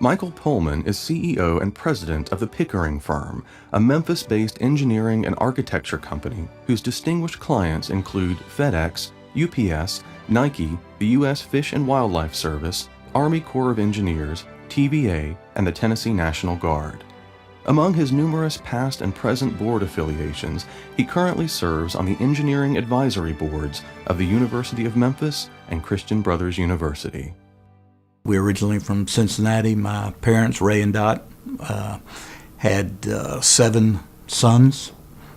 Michael Pohlman is CEO and president of the Pickering Firm, a Memphis-based engineering and architecture company whose distinguished clients include FedEx, UPS, Nike, the U.S. Fish and Wildlife Service, Army Corps of Engineers, TVA, and the Tennessee National Guard. Among his numerous past and present board affiliations, he currently serves on the engineering advisory boards of the University of Memphis and Christian Brothers University. We're originally from Cincinnati. My parents, Ray and Dot, had 7 sons,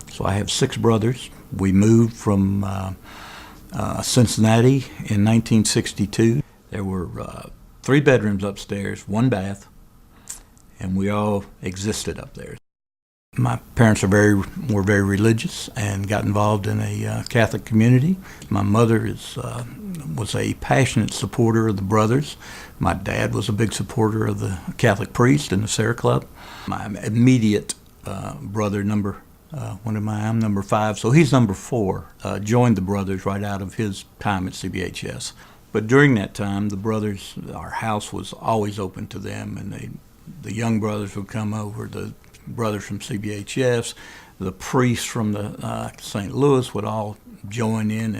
so I have 6 brothers. We moved from Cincinnati in 1962. There were 3 bedrooms upstairs, 1 bath, and we all existed up there. My parents were very religious and got involved in a Catholic community. My mother was a passionate supporter of the brothers. My dad was a big supporter of the Catholic priest in the Sarah Club. My immediate brother, I'm number 5, so he's number 4, joined the brothers right out of his time at CBHS. But during that time, the brothers, our house was always open to them, and the young brothers would come over, the brothers from CBHS, the priests from the St. Louis would all join in,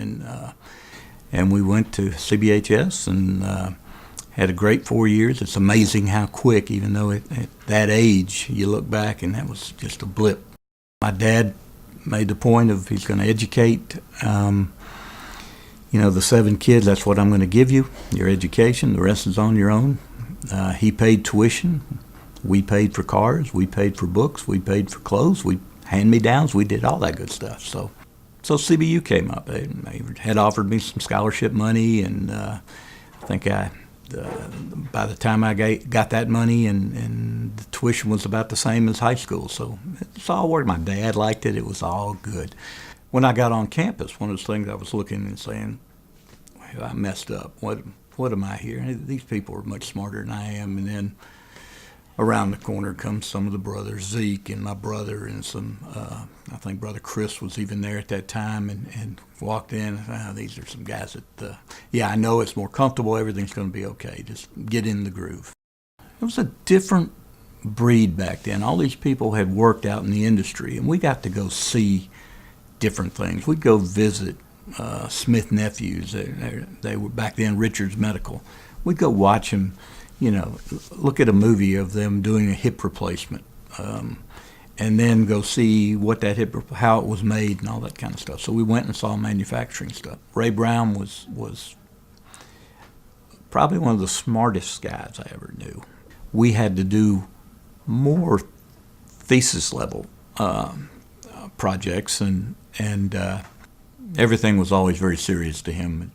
and we went to CBHS and had a great 4 years. It's amazing how quick, even though at that age, you look back and that was just a blip. My dad made the point of he's going to educate, the 7 kids, that's what I'm going to give you, your education, the rest is on your own. He paid tuition, we paid for cars, we paid for books, we paid for clothes, we hand-me-downs, we did all that good stuff. So CBU came up. They had offered me some scholarship money, and I think by the time I got that money, and the tuition was about the same as high school, so it's all worked. My dad liked it. It was all good. When I got on campus, one of those things I was looking and saying, well, I messed up. What am I here? These people are much smarter than I am. And then around the corner comes some of the brothers, Zeke and my brother, and I think Brother Chris was even there at that time, and walked in. These are some guys that, I know it's more comfortable. Everything's going to be okay. Just get in the groove. It was a different breed back then. All these people had worked out in the industry, and we got to go see different things. We'd go visit Smith Nephews. They were back then Richards Medical. We'd go watch them, look at a movie of them doing a hip replacement, and then go see what that how it was made and all that kind of stuff. So we went and saw manufacturing stuff. Ray Brown was probably one of the smartest guys I ever knew. We had to do more thesis level projects, and everything was always very serious to him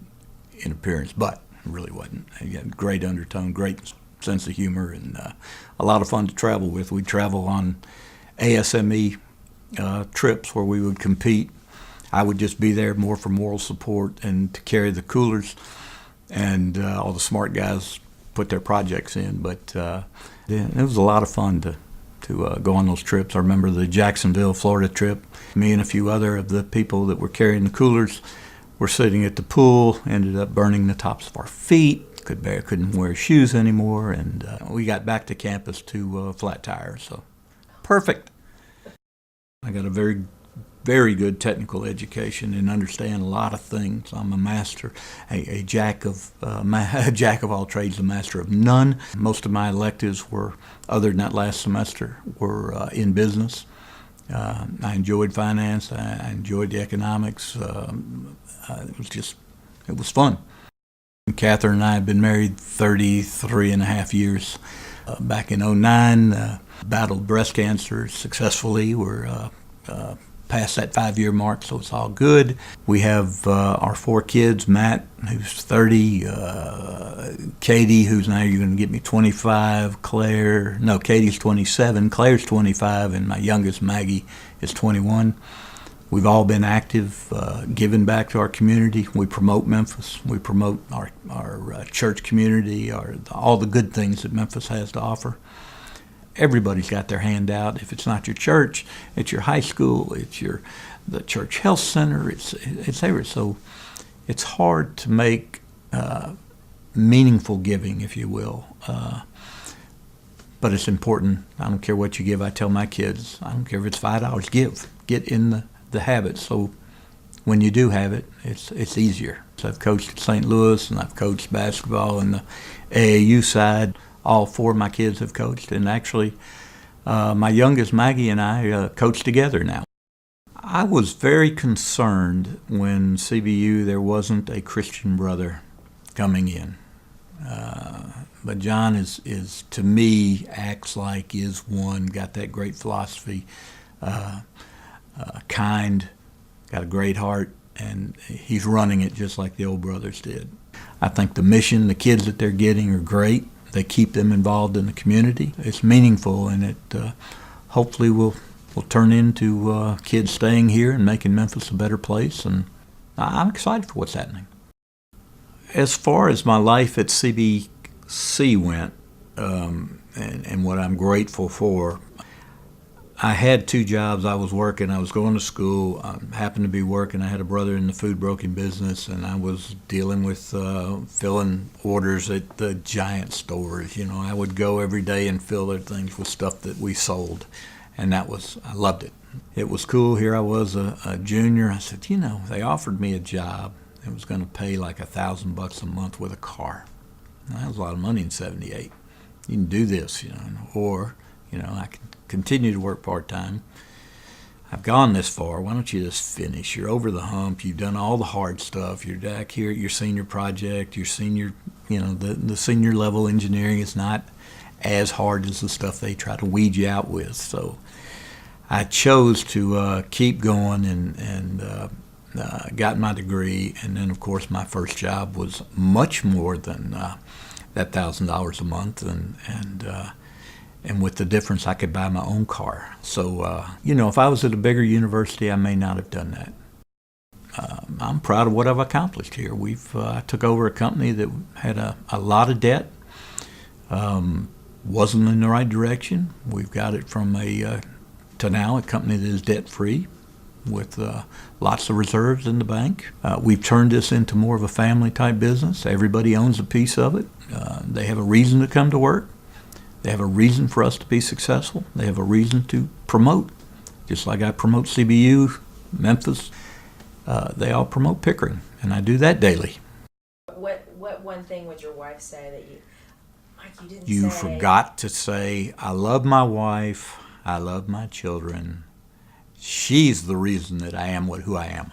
in appearance, but it really wasn't. He had great undertone, great sense of humor, and a lot of fun to travel with. We'd travel on ASME trips where we would compete. I would just be there more for moral support and to carry the coolers, and all the smart guys put their projects in. But it was a lot of fun to go on those trips. I remember the Jacksonville, Florida trip. Me and a few other of the people that were carrying the coolers were sitting at the pool, ended up burning the tops of our feet, couldn't wear shoes anymore, and we got back to campus to flat tires, so perfect. I got a very, very good technical education and understand a lot of things. I'm a master, a jack of all trades, a master of none. Most of my electives were, other than that last semester, were in business. I enjoyed finance. I enjoyed the economics. It was fun. Catherine and I had been married 33 and a half years. Back in 2009, battled breast cancer successfully. We're past that 5-year mark, so it's all good. We have our 4 kids, Matt, who's 30, Katie, who's now you're going to get me 25, Katie's 27, Claire's 25, and my youngest, Maggie, is 21. We've all been active, giving back to our community. We promote Memphis. We promote our church community, all the good things that Memphis has to offer. Everybody's got their hand out. If it's not your church, it's your high school, it's the church health center, it's everywhere. So it's hard to make meaningful giving, if you will, But it's important. I don't care what you give. I tell my kids, I don't care if it's $5, give. Get in the habit. So when you do have it, it's easier. So I've coached at St. Louis, and I've coached basketball in the AAU side. All four of my kids have coached, and actually my youngest, Maggie, and I coach together now. I was very concerned when CBU there wasn't a Christian brother coming in. But John is to me, acts like is one, got that great philosophy, kind, got a great heart, and he's running it just like the old brothers did. I think the mission, the kids that they're getting are great. They keep them involved in the community. It's meaningful, and it hopefully will turn into kids staying here and making Memphis a better place, and I'm excited for what's happening. As far as my life at CBC went, and what I'm grateful for, I had two jobs. I was working. I was going to school. I happened to be working. I had a brother in the food broking business, and I was dealing with filling orders at the giant stores. You know, I would go every day and fill their things with stuff that we sold, and I loved it. It was cool. Here I was, a junior. I said, you know, they offered me a job. It was going to pay like $1,000 a month with a car. Now, that was a lot of money in '78. You can do this, you know, or, you know, I can continue to work part-time. I've gone this far. Why don't you just finish? You're over the hump. You've done all the hard stuff. You're back here at your senior project. Your senior, you know, the senior level engineering is not as hard as the stuff they try to weed you out with. So I chose to keep going and got my degree. And then, of course, my first job was much more than that $1,000 a month, and with the difference, I could buy my own car. So, you know, if I was at a bigger university, I may not have done that. I'm proud of what I've accomplished here. I took over a company that had a lot of debt, wasn't in the right direction. We've got it from to now a company that is debt-free with lots of reserves in the bank. We've turned this into more of a family-type business. Everybody owns a piece of it. They have a reason to come to work. They have a reason for us to be successful. They have a reason to promote. Just like I promote CBU, Memphis, they all promote Pickering, and I do that daily. What one thing would your wife say that you didn't say? You forgot to say, I love my wife, I love my children. She's the reason that I am who I am.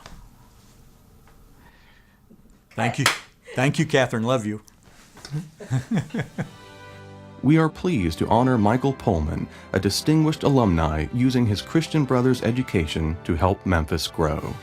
Thank you. Thank you, Catherine. Love you. We are pleased to honor Michael Pohlman, a distinguished alumni using his Christian Brothers education to help Memphis grow.